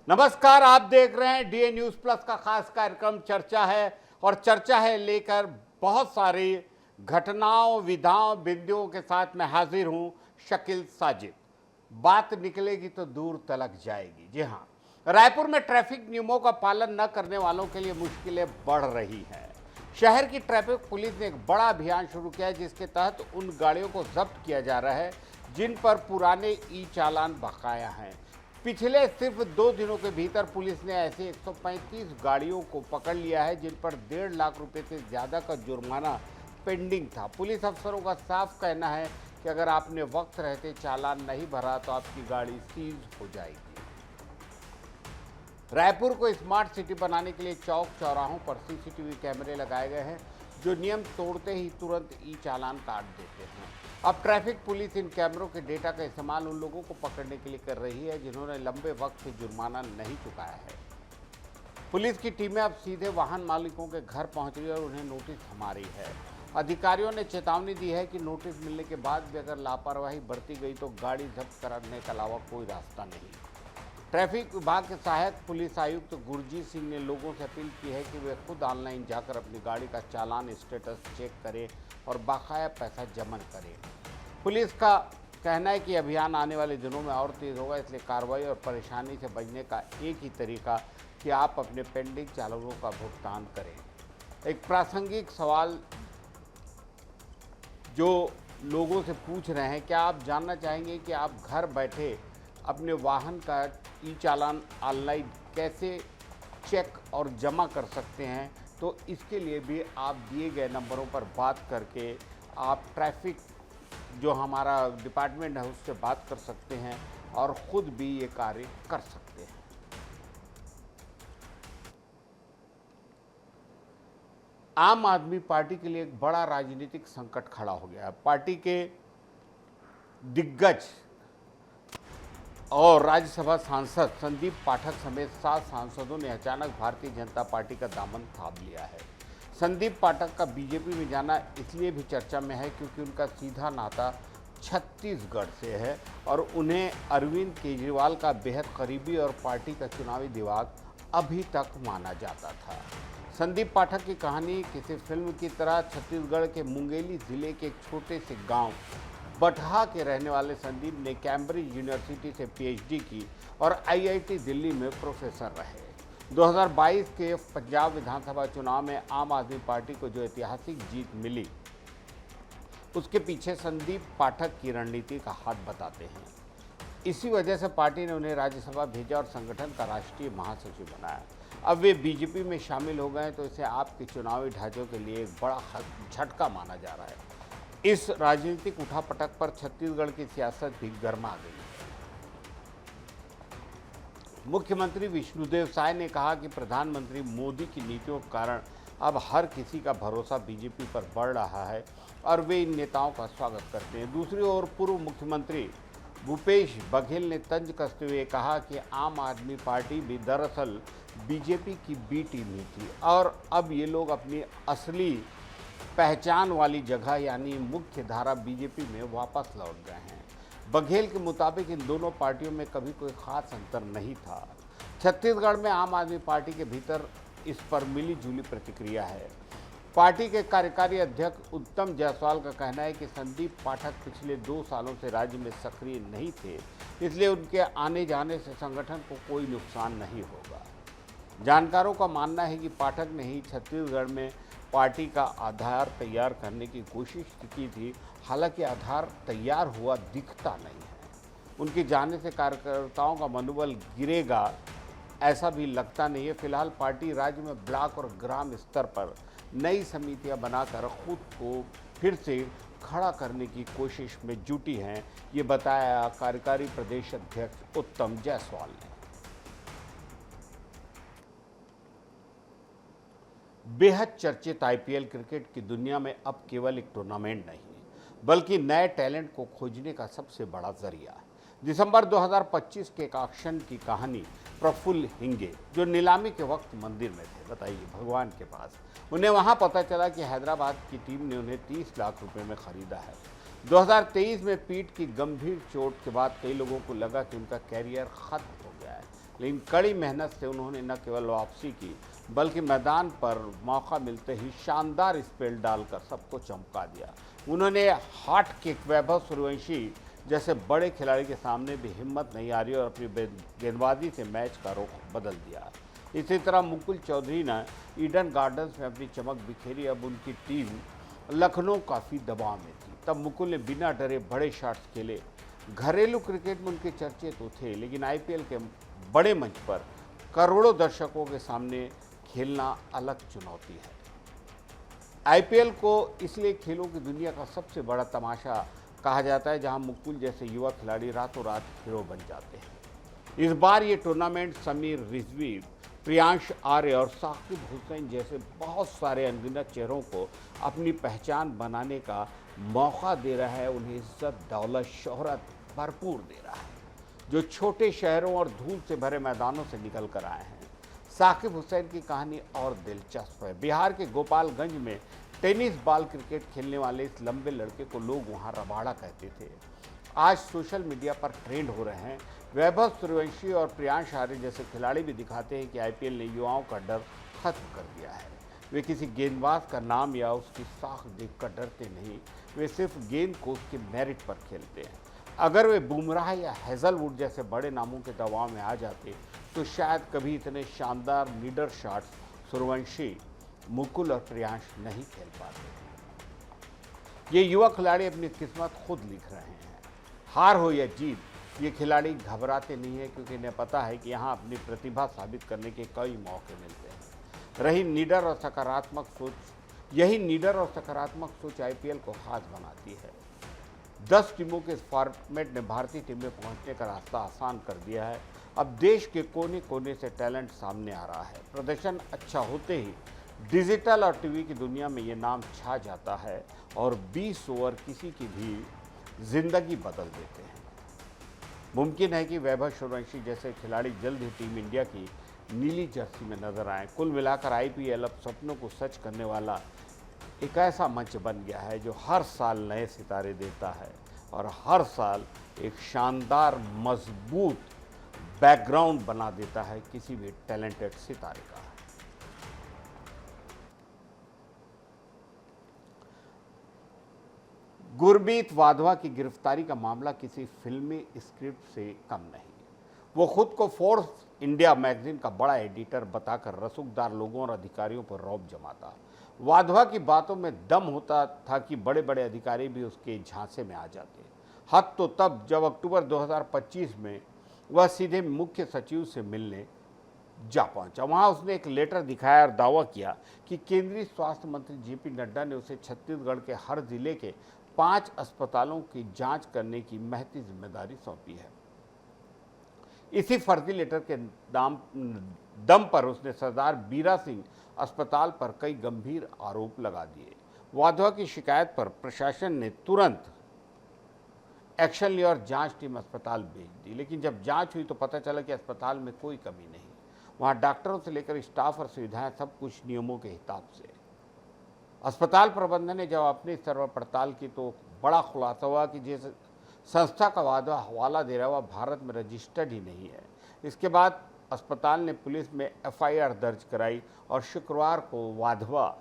नमस्कार, आप देख रहे हैं डीए न्यूज प्लस का खास कार्यक्रम चर्चा है। और चर्चा है लेकर बहुत सारी घटनाओं, विधाओं, बिंदुओं के साथ मैं हाजिर हूं शकील साजिद। बात निकलेगी तो दूर तलक जाएगी। जी हां, रायपुर में ट्रैफिक नियमों का पालन न करने वालों के लिए मुश्किलें बढ़ रही हैं। शहर की ट्रैफिक पुलिस ने एक बड़ा अभियान शुरू किया है, जिसके तहत उन गाड़ियों को जब्त किया जा रहा है जिन पर पुराने ई चालान बकाया हैं। पिछले सिर्फ 2 दिनों के भीतर पुलिस ने ऐसे 135 गाड़ियों को पकड़ लिया है जिन पर 1.5 लाख रुपए से ज़्यादा का जुर्माना पेंडिंग था। पुलिस अफसरों का साफ कहना है कि अगर आपने वक्त रहते चालान नहीं भरा तो आपकी गाड़ी सीज हो जाएगी। रायपुर को स्मार्ट सिटी बनाने के लिए चौक चौराहों पर सीसीटीवी कैमरे लगाए गए हैं, जो नियम तोड़ते ही तुरंत ई चालान काट देते हैं। अब ट्रैफिक पुलिस इन कैमरों के डेटा का इस्तेमाल उन लोगों को पकड़ने के लिए कर रही है जिन्होंने लंबे वक्त से जुर्माना नहीं चुकाया है। पुलिस की टीमें अब सीधे वाहन मालिकों के घर पहुंच रही है और उन्हें नोटिस थमा रही है। अधिकारियों ने चेतावनी दी है कि नोटिस मिलने के बाद भी अगर लापरवाही बरती गई तो गाड़ी जब्त कराने के अलावा कोई रास्ता नहीं। ट्रैफिक विभाग के सहायक पुलिस आयुक्त गुरजीत सिंह ने लोगों से अपील की है कि वे खुद ऑनलाइन जाकर अपनी गाड़ी का चालान स्टेटस चेक करें और बकाया पैसा जमा करें। पुलिस का कहना है कि अभियान आने वाले दिनों में और तेज होगा, इसलिए कार्रवाई और परेशानी से बचने का एक ही तरीका कि आप अपने पेंडिंग चालानों का भुगतान करें। एक प्रासंगिक सवाल जो लोगों से पूछ रहे हैं, क्या आप जानना चाहेंगे कि आप घर बैठे अपने वाहन का ई चालान ऑनलाइन कैसे चेक और जमा कर सकते हैं? तो इसके लिए भी आप दिए गए नंबरों पर बात करके आप ट्रैफिक जो हमारा डिपार्टमेंट है उससे बात कर सकते हैं और ख़ुद भी ये कार्य कर सकते हैं। आम आदमी पार्टी के लिए एक बड़ा राजनीतिक संकट खड़ा हो गया है। पार्टी के दिग्गज और राज्यसभा सांसद संदीप पाठक समेत 7 सांसदों ने अचानक भारतीय जनता पार्टी का दामन थाम लिया है। संदीप पाठक का बीजेपी में जाना इसलिए भी चर्चा में है क्योंकि उनका सीधा नाता छत्तीसगढ़ से है और उन्हें अरविंद केजरीवाल का बेहद करीबी और पार्टी का चुनावी दिमाग अभी तक माना जाता था। संदीप पाठक की कहानी किसी फिल्म की तरह छत्तीसगढ़ के मुंगेली जिले के एक छोटे से गांव बटहा के रहने वाले संदीप ने कैम्ब्रिज यूनिवर्सिटी से पीएचडी की और आईआईटी दिल्ली में प्रोफेसर रहे। 2022 के पंजाब विधानसभा चुनाव में आम आदमी पार्टी को जो ऐतिहासिक जीत मिली, उसके पीछे संदीप पाठक की रणनीति का हाथ बताते हैं। इसी वजह से पार्टी ने उन्हें राज्यसभा भेजा और संगठन का राष्ट्रीय महासचिव बनाया। अब वे बीजेपी में शामिल हो गए तो इसे आपके चुनावी ढांचों के लिए एक बड़ा झटका माना जा रहा है। इस राजनीतिक उठापटक पर छत्तीसगढ़ की सियासत भी गर्मा गई है। मुख्यमंत्री विष्णुदेव साय ने कहा कि प्रधानमंत्री मोदी की नीतियों के कारण अब हर किसी का भरोसा बीजेपी पर बढ़ रहा है और वे इन नेताओं का स्वागत करते हैं। दूसरी ओर पूर्व मुख्यमंत्री भूपेश बघेल ने तंज कसते हुए कहा कि आम आदमी पार्टी भी दरअसल बीजेपी की बी टीम ही थी और अब ये लोग अपनी असली पहचान वाली जगह यानी मुख्य धारा बीजेपी में वापस लौट गए हैं। बघेल के मुताबिक इन दोनों पार्टियों में कभी कोई खास अंतर नहीं था। छत्तीसगढ़ में आम आदमी पार्टी के भीतर इस पर मिली जुली प्रतिक्रिया है। पार्टी के कार्यकारी अध्यक्ष उत्तम जायसवाल का कहना है कि संदीप पाठक पिछले 2 सालों से राज्य में सक्रिय नहीं थे, इसलिए उनके आने जाने से संगठन को कोई नुकसान नहीं होगा। जानकारों का मानना है कि पाठक ने ही छत्तीसगढ़ में पार्टी का आधार तैयार करने की कोशिश की थी, हालांकि आधार तैयार हुआ दिखता नहीं है। उनके जाने से कार्यकर्ताओं का मनोबल गिरेगा ऐसा भी लगता नहीं है। फिलहाल पार्टी राज्य में ब्लॉक और ग्राम स्तर पर नई समितियां बनाकर खुद को फिर से खड़ा करने की कोशिश में जुटी हैं, ये बताया कार्यकारी प्रदेश अध्यक्ष उत्तम जायसवाल ने। बेहद चर्चित आईपीएल क्रिकेट की दुनिया में अब केवल एक टूर्नामेंट नहीं बल्कि नए टैलेंट को खोजने का सबसे बड़ा जरिया है। दिसंबर 2025 के एक ऑक्शन की कहानी प्रफुल्ल हिंगे, जो नीलामी के वक्त मंदिर में थे, बताइए भगवान के पास, उन्हें वहां पता चला कि हैदराबाद की टीम ने उन्हें 30 लाख रुपए में खरीदा है। 2023 में पीठ की गंभीर चोट के बाद कई लोगों को लगा कि उनका कैरियर खत्म हो गया है, लेकिन कड़ी मेहनत से उन्होंने न केवल वापसी की बल्कि मैदान पर मौका मिलते ही शानदार स्पेल डालकर सबको चमका दिया। उन्होंने हॉट किक वैभव सूर्यवंशी जैसे बड़े खिलाड़ी के सामने भी हिम्मत नहीं आ रही और अपनी गेंदबाजी से मैच का रुख बदल दिया। इसी तरह मुकुल चौधरी ने ईडन गार्डन्स में अपनी चमक बिखेरी। अब उनकी टीम लखनऊ काफ़ी दबाव में थी, तब मुकुल ने बिना डरे बड़े शॉट्स खेले। घरेलू क्रिकेट में उनके चर्चे तो थे, लेकिन आईपीएल के बड़े मंच पर करोड़ों दर्शकों के सामने खेलना अलग चुनौती है। आईपीएल को इसलिए खेलों की दुनिया का सबसे बड़ा तमाशा कहा जाता है, जहां मुकुल जैसे युवा खिलाड़ी रातों रात हीरो बन जाते हैं। इस बार ये टूर्नामेंट समीर रिजवी, प्रियांश आर्य और साकिब हुसैन जैसे बहुत सारे अनगिनत चेहरों को अपनी पहचान बनाने का मौका दे रहा है। उन्हें इज्जत, दौलत, शोहरत भरपूर दे रहा है, जो छोटे शहरों और धूल से भरे मैदानों से निकल कर आए हैं। साकिब हुसैन की कहानी और दिलचस्प है। बिहार के गोपालगंज में टेनिस बॉल क्रिकेट खेलने वाले इस लंबे लड़के को लोग वहां रबाड़ा कहते थे। आज सोशल मीडिया पर ट्रेंड हो रहे हैं। वैभव सूर्यवंशी और प्रियांश आर्य जैसे खिलाड़ी भी दिखाते हैं कि आईपीएल ने युवाओं का डर खत्म कर दिया है। वे किसी गेंदबाज का नाम या उसकी साख देखकर डरते नहीं, वे सिर्फ गेंद को उसके मेरिट पर खेलते हैं। अगर वे बुमराह या हेजलवुड जैसे बड़े नामों के दबाव में आ जाते तो शायद कभी इतने शानदार लीडर शॉट्स सूर्यवंशी, मुकुल और प्रियांश नहीं खेल पाते। ये युवा खिलाड़ी अपनी किस्मत खुद लिख रहे हैं। हार हो या जीत, ये खिलाड़ी घबराते नहीं है, क्योंकि इन्हें पता है कि यहाँ अपनी प्रतिभा साबित करने के कई मौके मिलते हैं। यही निडर और सकारात्मक सोच आईपीएल को खास बनाती है। 10 टीमों के इस फॉर्मेट ने भारतीय टीम में पहुंचने का रास्ता आसान कर दिया है। अब देश के कोने कोने से टैलेंट सामने आ रहा है। प्रदर्शन अच्छा होते ही डिजिटल और टीवी की दुनिया में ये नाम छा जाता है और 20 ओवर किसी की भी जिंदगी बदल देते हैं। मुमकिन है कि वैभव सूर्यवंशी जैसे खिलाड़ी जल्द ही टीम इंडिया की नीली जर्सी में नजर आए। कुल मिलाकर आईपीएल अब सपनों को सच करने वाला एक ऐसा मंच बन गया है जो हर साल नए सितारे देता है और हर साल एक शानदार मजबूत बैकग्राउंड बना देता है किसी भी टैलेंटेड सितारे का। गुरमीत वाधवा की गिरफ्तारी का मामला किसी फिल्मी स्क्रिप्ट से कम नहीं। वो खुद को फोर्स इंडिया मैगजीन का बड़ा एडिटर बताकर रसूखदार लोगों और अधिकारियों पर रौब जमाता। वाधवा की बातों में दम होता था कि बड़े बड़े अधिकारी भी उसके झांसे में आ जाते। हद तो तब जब अक्टूबर 2025 में वह सीधे मुख्य सचिव से मिलने जा पहुंचा। वहां उसने एक लेटर दिखाया और दावा किया कि केंद्रीय स्वास्थ्य मंत्री जेपी नड्डा ने उसे छत्तीसगढ़ के हर जिले के 5 अस्पतालों की जांच करने की महती जिम्मेदारी सौंपी है। इसी फर्जी लेटर के दम पर उसने सरदार बीरा सिंह अस्पताल पर कई गंभीर आरोप लगा दिए। वाधवा की शिकायत पर प्रशासन ने तुरंत एक्शन लिया और जांच टीम अस्पताल भेज दी। लेकिन जब जांच हुई तो पता चला कि अस्पताल में कोई कमी नहीं। वहां डॉक्टरों से लेकर स्टाफ और सुविधाएं सब कुछ नियमों के हिसाब से। अस्पताल प्रबंधन ने जब अपनी स्तर पर पड़ताल की तो बड़ा खुलासा हुआ कि जिस संस्था का वाधवा हवाला दे रहा है वह भारत में रजिस्टर्ड ही नहीं है। इसके बाद अस्पताल ने पुलिस में एफआईआर दर्ज कराई और शुक्रवार को वाधवा,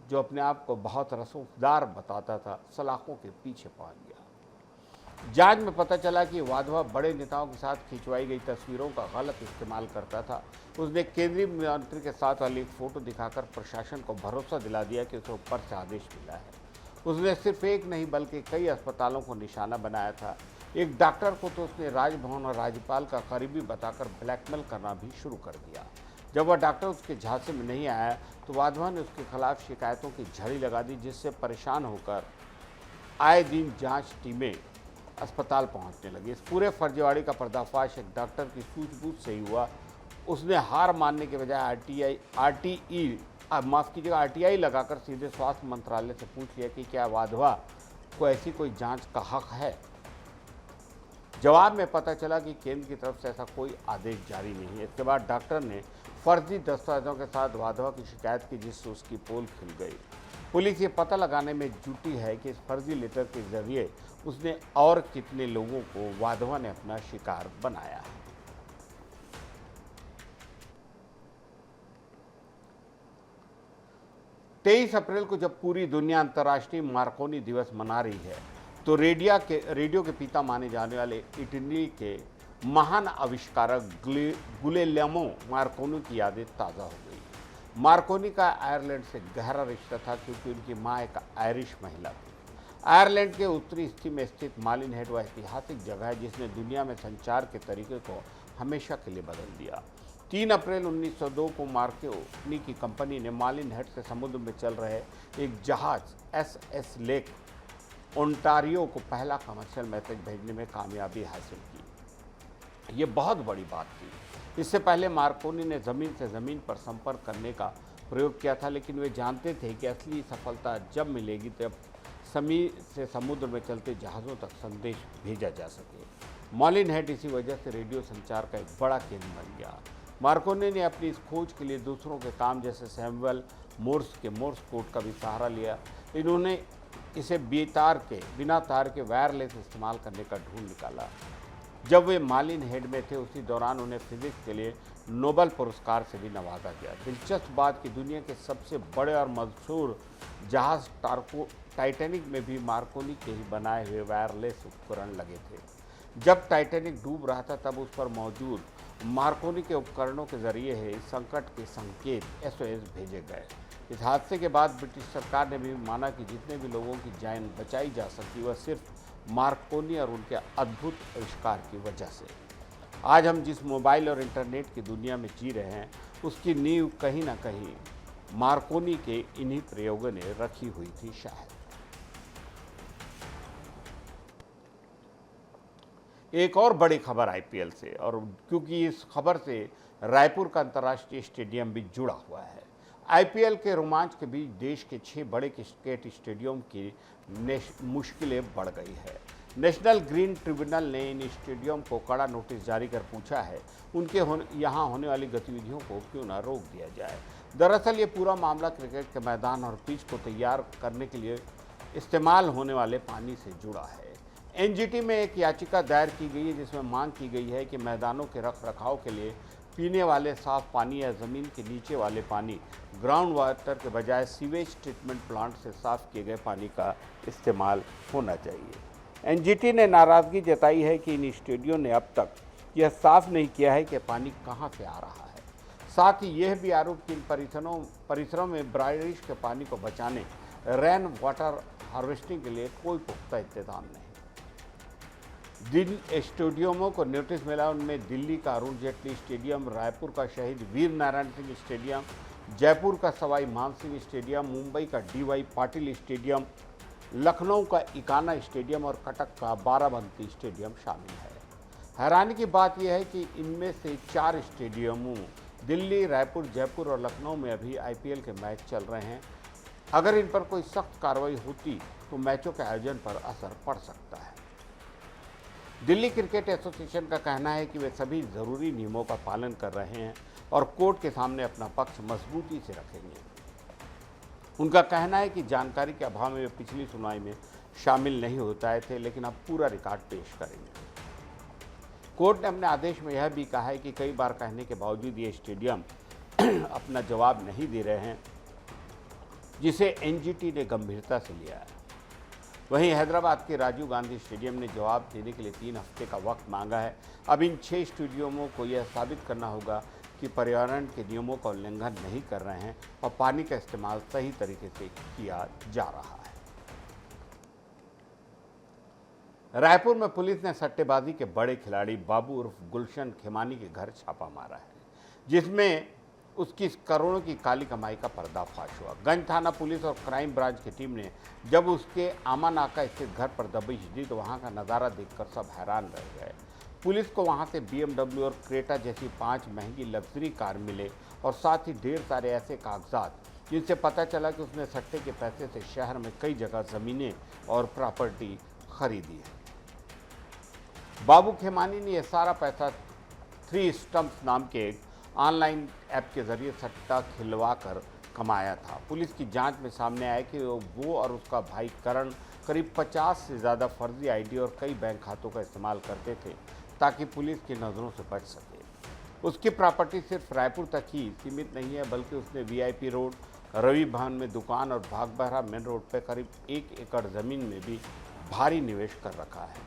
जो अपने आप को बहुत रसूखदार बताता था, सलाखों के पीछे पहुंच गया। जांच में पता चला कि वाधवा बड़े नेताओं के साथ खिंचवाई गई तस्वीरों का गलत इस्तेमाल करता था। उसने केंद्रीय मंत्री के साथ वाली एक फोटो दिखाकर प्रशासन को भरोसा दिला दिया कि उसे ऊपर से आदेश मिला है। उसने सिर्फ एक नहीं बल्कि कई अस्पतालों को निशाना बनाया था। एक डॉक्टर को तो उसने राजभवन और राज्यपाल का करीबी बताकर ब्लैकमेल करना भी शुरू कर दिया। जब वह डॉक्टर उसके झांसे में नहीं आया तो वाधवा ने उसके खिलाफ शिकायतों की झड़ी लगा दी, जिससे परेशान होकर आए दिन जांच टीमें अस्पताल पहुंचने लगी। इस पूरे फर्जीवाड़े का पर्दाफाश एक डॉक्टर की सूझबूझ से ही हुआ। उसने हार मानने के बजाय आरटीआई लगाकर सीधे स्वास्थ्य मंत्रालय से पूछ लिया कि क्या वाधवा को ऐसी कोई जांच का हक है। जवाब में पता चला कि केंद्र की तरफ से ऐसा कोई आदेश जारी नहीं है। इसके बाद डॉक्टर ने फर्जी दस्तावेजों के साथ वाधवा की शिकायत की, जिससे उसकी पोल खुल गई। पुलिस ये पता लगाने में जुटी है कि इस फर्जी लेटर के जरिए उसने और कितने लोगों को वाधवा ने अपना शिकार बनाया है। 23 अप्रैल को जब पूरी दुनिया अंतर्राष्ट्रीय मार्कोनी दिवस मना रही है, तो रेडियो के पिता माने जाने वाले इटली के महान आविष्कारक गुलेर्मो मार्कोनी की यादें ताज़ा हो गई। मार्कोनी का आयरलैंड से गहरा रिश्ता था, क्योंकि उनकी मां एक आयरिश महिला थी। आयरलैंड के उत्तरी हिस्से में स्थित मालिनहेड वह ऐतिहासिक जगह है जिसने दुनिया में संचार के तरीके को हमेशा के लिए बदल दिया। 3 अप्रैल 1902 को मार्कोनी की कंपनी ने मालिनहेड से समुद्र में चल रहे एक जहाज SS लेक ओंटारियो को पहला कमर्शियल मैसेज भेजने में कामयाबी हासिल की। ये बहुत बड़ी बात थी। इससे पहले मार्कोनी ने ज़मीन से ज़मीन पर संपर्क करने का प्रयोग किया था, लेकिन वे जानते थे कि असली सफलता जब मिलेगी तब समीर से समुद्र में चलते जहाज़ों तक संदेश भेजा जा सके। मालिनहेड इसी वजह से रेडियो संचार का एक बड़ा केंद्र बन गया। मार्कोनी ने अपनी इस खोज के लिए दूसरों के काम जैसे सैमुअल मोर्स के मोर्स कोड का भी सहारा लिया। इन्होंने इसे बिना तार के वायरलेस इस्तेमाल करने का ढूंढ निकाला। जब वे मालिनहेड में थे, उसी दौरान उन्हें फिजिक्स के लिए नोबेल पुरस्कार से भी नवाजा गया। दिलचस्प बात कि दुनिया के सबसे बड़े और मशहूर जहाज टाइटैनिक में भी मार्कोनी के ही बनाए हुए वायरलेस उपकरण लगे थे। जब टाइटैनिक डूब रहा था, तब उस पर मौजूद मार्कोनी के उपकरणों के जरिए है इस संकट के संकेत SOS भेजे गए। इस हादसे के बाद ब्रिटिश सरकार ने भी माना कि जितने भी लोगों की जान बचाई जा सकती वह सिर्फ मार्कोनी और उनके अद्भुत आविष्कार की वजह से। आज हम जिस मोबाइल और इंटरनेट की दुनिया में जी रहे हैं, उसकी नींव कहीं ना कहीं मार्कोनी के इन्हीं प्रयोगों ने रखी हुई थी शायद। एक और बड़ी खबर IPL से, और क्योंकि इस खबर से रायपुर का अंतर्राष्ट्रीय स्टेडियम भी जुड़ा हुआ है। IPL के रोमांच के बीच देश के 6 बड़े क्रिकेट स्टेडियम की मुश्किलें बढ़ गई है। नेशनल ग्रीन ट्रिब्यूनल ने इन स्टेडियम को कड़ा नोटिस जारी कर पूछा है उनके यहाँ होने वाली गतिविधियों को क्यों न रोक दिया जाए। दरअसल ये पूरा मामला क्रिकेट के मैदान और पिच को तैयार करने के लिए इस्तेमाल होने वाले पानी से जुड़ा है। NGT में एक याचिका दायर की गई है जिसमें मांग की गई है कि मैदानों के रखरखाव के लिए पीने वाले साफ पानी या ज़मीन के नीचे वाले पानी ग्राउंड वाटर के बजाय सीवेज ट्रीटमेंट प्लांट से साफ किए गए पानी का इस्तेमाल होना चाहिए। NGT ने नाराज़गी जताई है कि इन स्टेडियो ने अब तक यह साफ नहीं किया है कि पानी कहां से आ रहा है। साथ ही यह भी आरोप कि इन परिसरों में बारिश के पानी को बचाने रेन वाटर हार्वेस्टिंग के लिए कोई पुख्ता इंतजाम नहीं। जिन स्टेडियमों को नोटिस मिला उनमें दिल्ली का अरुण जेटली स्टेडियम, रायपुर का शहीद वीर नारायण सिंह स्टेडियम, जयपुर का सवाई मानसिंह स्टेडियम, मुंबई का DY पाटिल स्टेडियम, लखनऊ का इकाना स्टेडियम और कटक का बाराबंकी स्टेडियम शामिल है। हैरानी की बात यह है कि इनमें से 4 स्टेडियमों दिल्ली, रायपुर, जयपुर और लखनऊ में अभी IPL के मैच चल रहे हैं। अगर इन पर कोई सख्त कार्रवाई होती तो मैचों के आयोजन पर असर पड़ सकता है। दिल्ली क्रिकेट एसोसिएशन का कहना है कि वे सभी ज़रूरी नियमों का पालन कर रहे हैं और कोर्ट के सामने अपना पक्ष मजबूती से रखेंगे। उनका कहना है कि जानकारी के अभाव में वे पिछली सुनवाई में शामिल नहीं हो पाए थे, लेकिन अब पूरा रिकॉर्ड पेश करेंगे। कोर्ट ने अपने आदेश में यह भी कहा है कि कई बार कहने के बावजूद ये स्टेडियम अपना जवाब नहीं दे रहे हैं, जिसे NGT ने गंभीरता से लिया है। वहीं हैदराबाद के राजीव गांधी स्टेडियम ने जवाब देने के लिए 3 हफ्ते का वक्त मांगा है। अब इन 6 स्टेडियमों को यह साबित करना होगा कि पर्यावरण के नियमों का उल्लंघन नहीं कर रहे हैं और पानी का इस्तेमाल सही तरीके से किया जा रहा है। रायपुर में पुलिस ने सट्टेबाजी के बड़े खिलाड़ी बाबू उर्फ गुलशन खेमानी के घर छापा मारा है, जिसमें उसकी करोड़ों की काली कमाई का पर्दाफाश हुआ। गंज थाना पुलिस और क्राइम ब्रांच की टीम ने जब उसके आमानाका स्थित घर पर दबिश दी तो वहां का नज़ारा देखकर सब हैरान रह गए। पुलिस को वहां से BMW और क्रेटा जैसी 5 महंगी लग्जरी कार मिले और साथ ही ढेर सारे ऐसे कागजात जिनसे पता चला कि उसने सट्टे के पैसे से शहर में कई जगह ज़मीनें और प्रॉपर्टी खरीदी है। बाबू खेमानी ने यह सारा पैसा 3 स्टम्प्स नाम के एक ऑनलाइन ऐप के जरिए सट्टा खिलवा कर कमाया था। पुलिस की जांच में सामने आया कि वो और उसका भाई करण करीब 50 से ज़्यादा फर्जी ID और कई बैंक खातों का इस्तेमाल करते थे ताकि पुलिस की नज़रों से बच सके। उसकी प्रॉपर्टी सिर्फ रायपुर तक ही सीमित नहीं है, बल्कि उसने VIP रोड, रवि भवन में दुकान और भागबहरा मेन रोड पर करीब 1 एकड़ जमीन में भी भारी निवेश कर रखा है।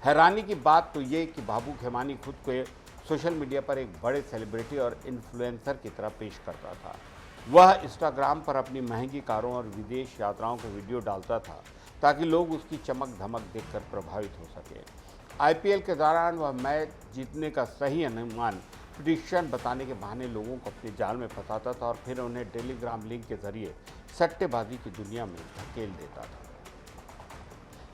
हैरानी की बात तो ये कि बाबू खेमानी खुद को सोशल मीडिया पर एक बड़े सेलिब्रिटी और इन्फ्लुएंसर की तरह पेश करता था। वह इंस्टाग्राम पर अपनी महंगी कारों और विदेश यात्राओं के वीडियो डालता था ताकि लोग उसकी चमक धमक देखकर प्रभावित हो सके। आईपीएल के दौरान वह मैच जीतने का सही अनुमान प्रेडिक्शन बताने के बहाने लोगों को अपने जाल में फंसाता था और फिर उन्हें टेलीग्राम लिंक के जरिए सट्टेबाजी की दुनिया में धकेल देता था।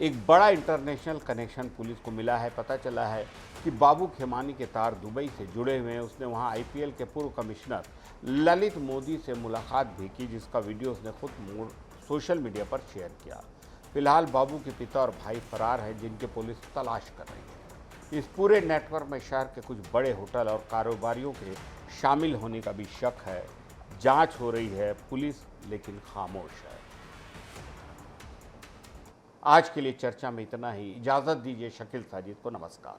एक बड़ा इंटरनेशनल कनेक्शन पुलिस को मिला है। पता चला है कि बाबू खेमानी के तार दुबई से जुड़े हुए हैं। उसने वहां आईपीएल के पूर्व कमिश्नर ललित मोदी से मुलाकात भी की, जिसका वीडियो उसने खुद सोशल मीडिया पर शेयर किया। फिलहाल बाबू के पिता और भाई फरार हैं, जिनके पुलिस तलाश कर रही है। इस पूरे नेटवर्क में शहर के कुछ बड़े होटल और कारोबारियों के शामिल होने का भी शक है। जांच हो रही है पुलिस, लेकिन खामोश है। आज के लिए चर्चा में इतना ही। इजाजत दीजिए शकील साजिद को। नमस्कार।